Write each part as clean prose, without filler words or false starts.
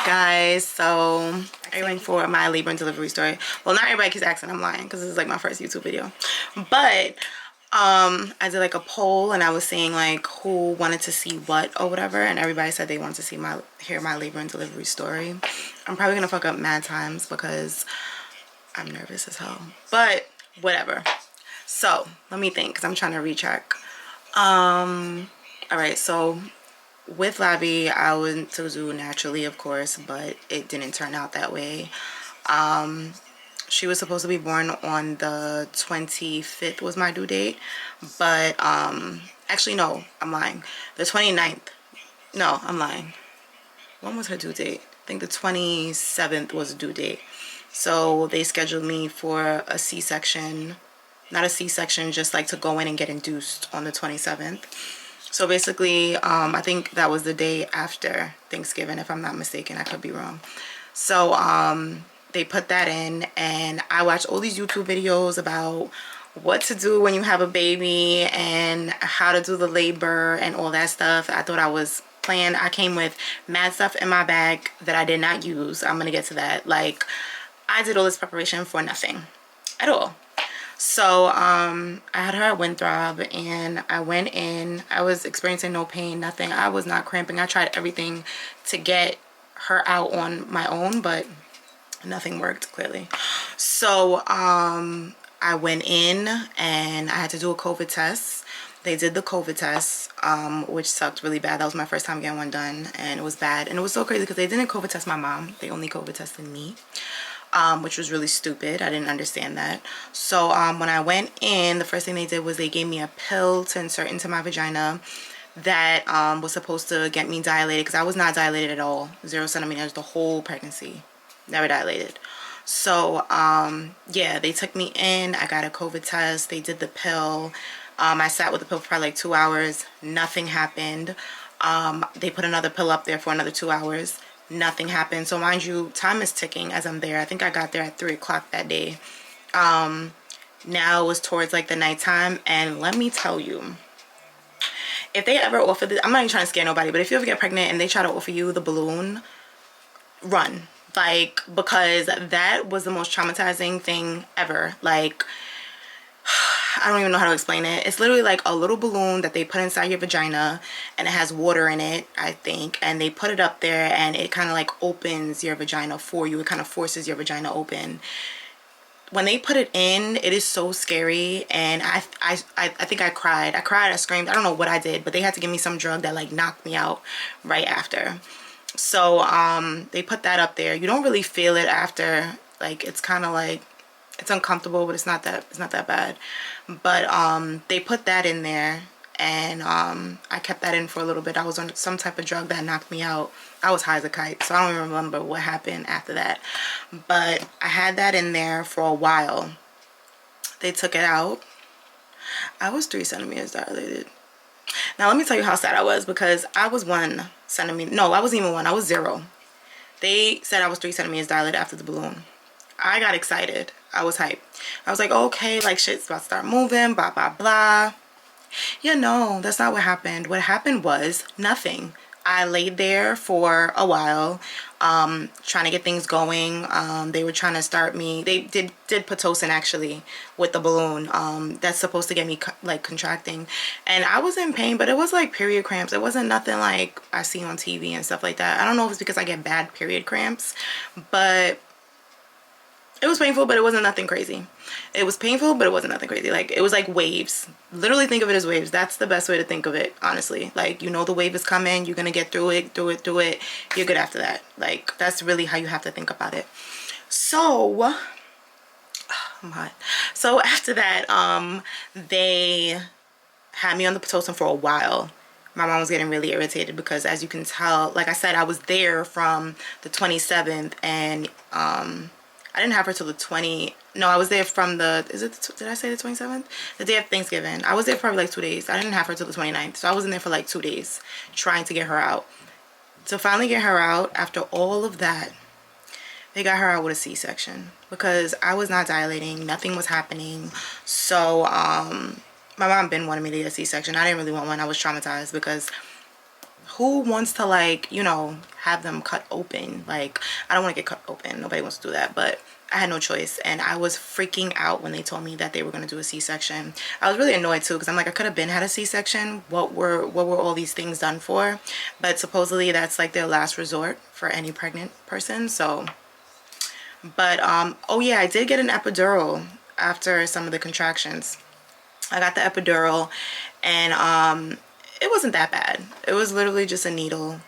Guys, so are you ready for my labor and delivery story? Well, not everybody keeps asking, I'm lying because this is like my first YouTube video, but I did like a poll and I was saying like who wanted to see what or whatever, and everybody said they wanted to see hear my labor and delivery story. I'm probably gonna fuck up mad times because I'm nervous as hell, but whatever. So let me think because I'm trying to recheck. All right, so with Labby, I went to the zoo naturally, of course, but it didn't turn out that way. She was supposed to be born on the 25th was my due date, but actually no, I'm lying. The 29th. No, I'm lying. When was her due date? I think the 27th was the due date. So they scheduled me for a C-section, not a C-section, just like to go in and get induced on the 27th. So basically, I think that was the day after Thanksgiving, if I'm not mistaken. I could be wrong. So they put that in, and I watched all these YouTube videos about what to do when you have a baby and how to do the labor and all that stuff. I thought I was playing. I came with mad stuff in my bag that I did not use. I'm gonna get to that. Like, I did all this preparation for nothing at all. So I had her at Winthrop and I went in. I was experiencing no pain, nothing. I was not cramping. I tried everything to get her out on my own, but nothing worked, clearly. So I went in and I had to do a COVID test. They did the COVID test, which sucked really bad. That was my first time getting one done, and it was bad. And it was so crazy because they didn't COVID test my mom. They only COVID tested me. Which was really stupid. I didn't understand that. So when I went in, the first thing they did was they gave me a pill to insert into my vagina that was supposed to get me dilated, because I was not dilated at all. 0 centimeters the whole pregnancy. Never dilated. So yeah, they took me in. I got a COVID test. They did the pill. I sat with the pill for probably like 2 hours. Nothing happened. They put another pill up there for another 2 hours. Nothing happened. So mind you, time is ticking as I'm there. I think I got there at 3 o'clock that day. Now it was towards like the nighttime, and let me tell you, if they ever offer this, I'm not even trying to scare nobody, but if you ever get pregnant and they try to offer you the balloon, run. Like, because that was the most traumatizing thing ever. Like, I don't even know how to explain it. It's literally like a little balloon that they put inside your vagina, and it has water in it, I think, and they put it up there and it kind of like opens your vagina for you. It kind of forces your vagina open. When they put it in, it is so scary, and I think I cried. I screamed. I don't know what I did, but they had to give me some drug that like knocked me out right after. So they put that up there. You don't really feel it after. Like, it's kind of like, it's uncomfortable, but it's not that bad. But they put that in there, and I kept that in for a little bit. I was on some type of drug that knocked me out. I was high as a kite, so I don't even remember what happened after that. But I had that in there for a while. They took it out. I was 3 centimeters dilated. Now let me tell you how sad I was, because I was 1 centimeter. No, I wasn't even 1. I was 0. They said I was 3 centimeters dilated after the balloon. I got excited. I was hyped. I was like, okay, like shit's about to start moving, blah, blah, blah. Yeah, no, that's not what happened. What happened was nothing. I laid there for a while, trying to get things going. They were trying to start me. They did Pitocin actually with the balloon. That's supposed to get me like contracting. And I was in pain, but it was like period cramps. It wasn't nothing like I see on TV and stuff like that. I don't know if it's because I get bad period cramps, but it was painful, but it wasn't nothing crazy. It was painful, but it wasn't nothing crazy. Like, it was like waves. Literally think of it as waves. That's the best way to think of it, honestly. Like, you know the wave is coming. You're going to get through it, through it. You're good after that. Like, that's really how you have to think about it. So, I'm hot. So, after that, they had me on the Pitocin for a while. My mom was getting really irritated because, as you can tell, like I said, I was there from the 27th, and I didn't have her till the no, I was there from the, did I say the 27th? The day of Thanksgiving. I was there for probably like 2 days. I didn't have her till the 29th. So I was in there for like 2 days trying to get her out. To finally get her out, after all of that, they got her out with a C-section because I was not dilating. Nothing was happening. So my mom been wanting me to get a C-section. I didn't really want one. I was traumatized because who wants to, like, you know, have them cut open? Like, I don't want to get cut open. Nobody wants to do that. But I had no choice, and I was freaking out when they told me that they were going to do a C-section. I was really annoyed too, because I'm like, I could have been had a C-section. What were all these things done for? But supposedly that's like their last resort for any pregnant person. So, but oh yeah, I did get an epidural after some of the contractions. I got the epidural, and it wasn't that bad. It was literally just a needle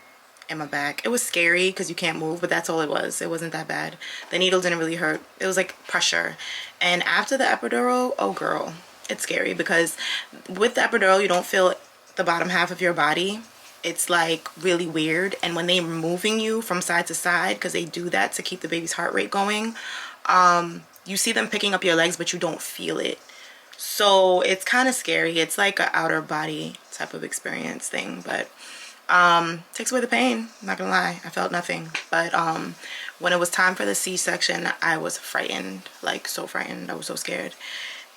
in my back. It was scary because you can't move, but that's all it was. It wasn't that bad. The needle didn't really hurt. It was like pressure. And after the epidural, oh girl, it's scary, because with the epidural you don't feel the bottom half of your body. It's like really weird. And when they're moving you from side to side, because they do that to keep the baby's heart rate going, you see them picking up your legs, but you don't feel it. So it's kind of scary. It's like an outer body type of experience thing, but takes away the pain. I'm not gonna lie, I felt nothing. But when it was time for the C-section, I was frightened, like so frightened. I was so scared.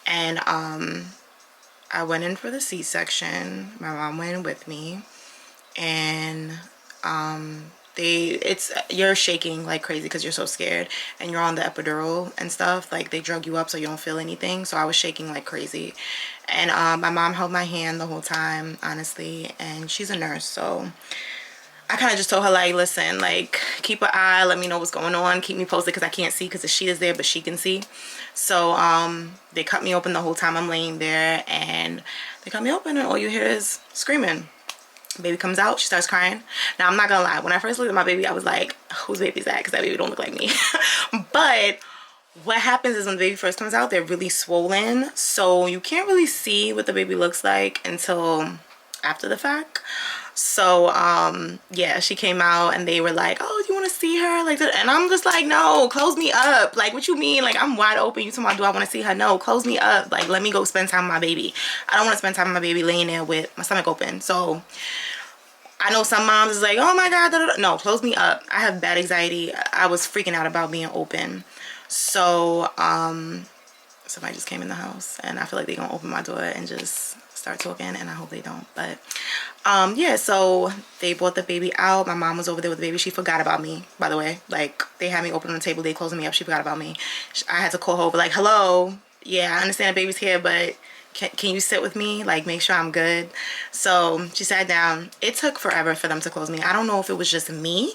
And I went in for the C-section. My mom went in with me, and you're shaking like crazy because you're so scared, and you're on the epidural and stuff. Like, they drug you up so you don't feel anything. So I was shaking like crazy. And my mom held my hand the whole time, honestly, and she's a nurse, so I kind of just told her, like, listen, like, keep an eye, let me know what's going on, keep me posted, because I can't see because the sheet is there, but she can see. So they cut me open the whole time I'm laying there, and they cut me open, and all you hear is screaming. Baby comes out, she starts crying. Now, I'm not gonna lie, when I first looked at my baby, I was like, whose baby is that? Because that baby don't look like me. But what happens is when the baby first comes out, they're really swollen, so you can't really see what the baby looks like until after the fact. So yeah, she came out, and they were like, oh, do you want to see her, like that? And I'm just like, no, close me up. Like, what you mean? Like, I'm wide open. You talking about, do I want to see her? No, close me up. Like, let me go spend time with my baby. I don't want to spend time with my baby laying there with my stomach open. So I know some moms is like, oh my god, da, da, da. No, close me up. I have bad anxiety. I was freaking out about being open. So somebody just came in the house, and I feel like they're gonna open my door and just start talking, and I hope they don't. But yeah, so they brought the baby out. My mom was over there with the baby. She forgot about me, by the way. Like, they had me open on the table, they closing me up, she forgot about me. I had to call her over, like, hello, yeah, I understand the baby's here, but can you sit with me, like, make sure I'm good? So she sat down. It took forever for them to close me. I don't know if it was just me,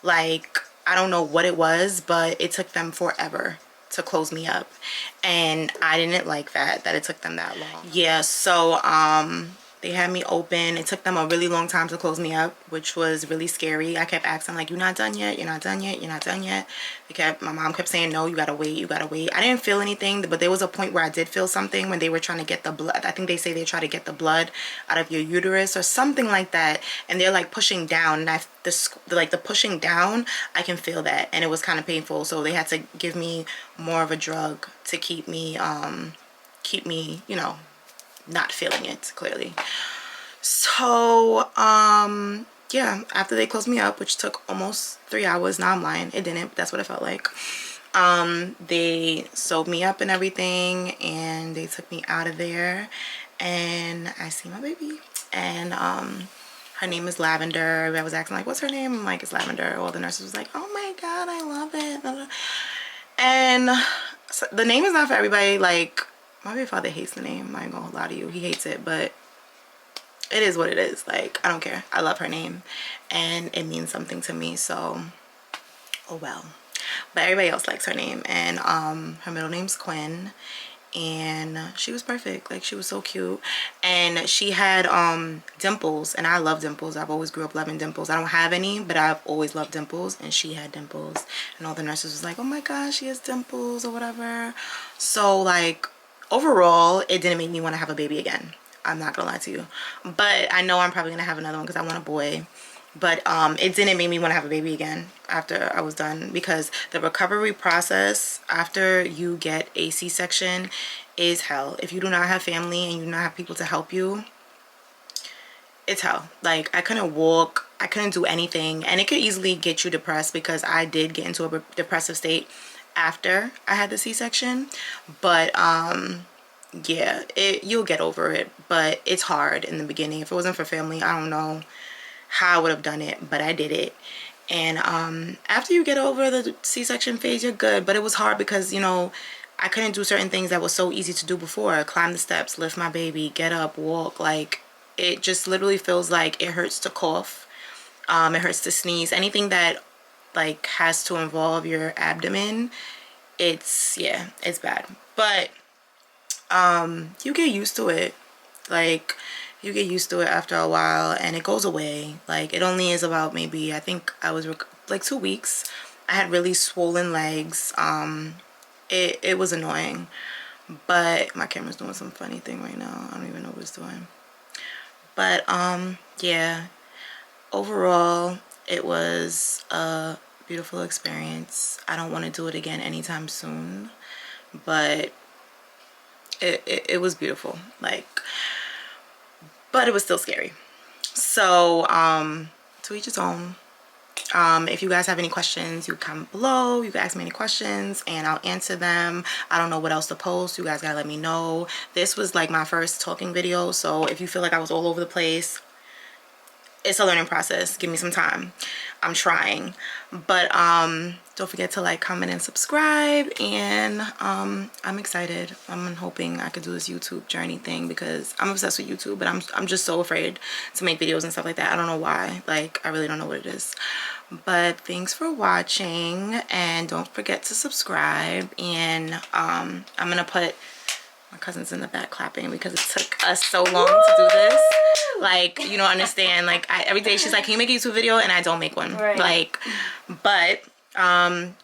like, I don't know what it was, but it took them forever to close me up, and I didn't like that it took them that long. Yeah, so they had me open. It took them a really long time to close me up, which was really scary. I kept asking, like, you're not done yet, you're not done yet, you're not done yet. My mom kept saying, no, you gotta wait, you gotta wait. I didn't feel anything, but there was a point where I did feel something when they were trying to get the blood. I think they say they try to get the blood out of your uterus or something like that, and they're like pushing down, and the pushing down, I can feel that, and it was kind of painful. So they had to give me more of a drug to keep me you know, not feeling it clearly. So yeah, after they closed me up, which took almost 3 hours, now I'm lying, it didn't, but that's what it felt like. They sewed me up and everything, and they took me out of there, and I see my baby, and her name is Lavender. I was asking, like, what's her name? I'm like, it's Lavender. All the nurses was like, oh my god, I love it. And so the name is not for everybody. Like, my baby father hates the name, I ain't gonna lie to you, he hates it, but it is what it is. Like, I don't care, I love her name, and it means something to me, so oh well. But everybody else likes her name, and her middle name's Quinn, and she was perfect. Like, she was so cute, and she had dimples, and I love dimples. I've always grew up loving dimples. I don't have any, but I've always loved dimples, and she had dimples, and all the nurses was like, oh my gosh, she has dimples or whatever. So, like, overall, it didn't make me want to have a baby again. I'm not gonna lie to you, but I know I'm probably gonna have another one because I want a boy. But it didn't make me want to have a baby again after I was done, because the recovery process after you get a C-section is hell. If you do not have family and you do not have people to help you, it's hell. Like, I couldn't walk, I couldn't do anything, and it could easily get you depressed, because I did get into a depressive state after I had the C-section. But yeah, you'll get over it, but it's hard in the beginning. If it wasn't for family, I don't know how I would have done it, but I did it. And after you get over the C-section phase, you're good. But it was hard because, you know, I couldn't do certain things that was so easy to do before. Climb the steps, lift my baby, get up, walk. Like, it just literally feels like it hurts to cough. It hurts to sneeze. Anything that, like, has to involve your abdomen, it's, yeah, it's bad. But you get used to it. Like, you get used to it after a while and it goes away. Like, it only is about maybe, I think I was like 2 weeks. I had really swollen legs. It was annoying, but my camera's doing some funny thing right now. I don't even know what it's doing. But yeah, overall it was a beautiful experience. I don't want to do it again anytime soon, but it was beautiful. Like, but it was still scary. So to each his own. If you guys have any questions, you comment below. You can ask me any questions and I'll answer them. I don't know what else to post. You guys gotta let me know. This was like my first talking video, so if you feel like I was all over the place, it's a learning process. Give me some time. I'm trying. But don't forget to like, comment, and subscribe. And I'm excited. I'm hoping I could do this YouTube journey thing because I'm obsessed with YouTube, but I'm just so afraid to make videos and stuff like that. I don't know why. Like, I really don't know what it is. But thanks for watching, and don't forget to subscribe. And I'm gonna put my cousin's in the back clapping because it took us so long to do this. Like, you don't understand. Like, every day she's like, can you make a YouTube video? And I don't make one. Right. Like, but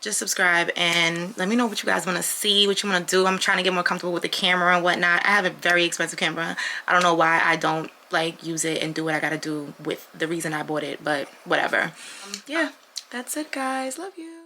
just subscribe and let me know what you guys want to see, what you want to do. I'm trying to get more comfortable with the camera and whatnot. I have a very expensive camera. I don't know why I don't like use it and do what I gotta do with the reason I bought it, but whatever. Yeah, that's it, guys. Love you.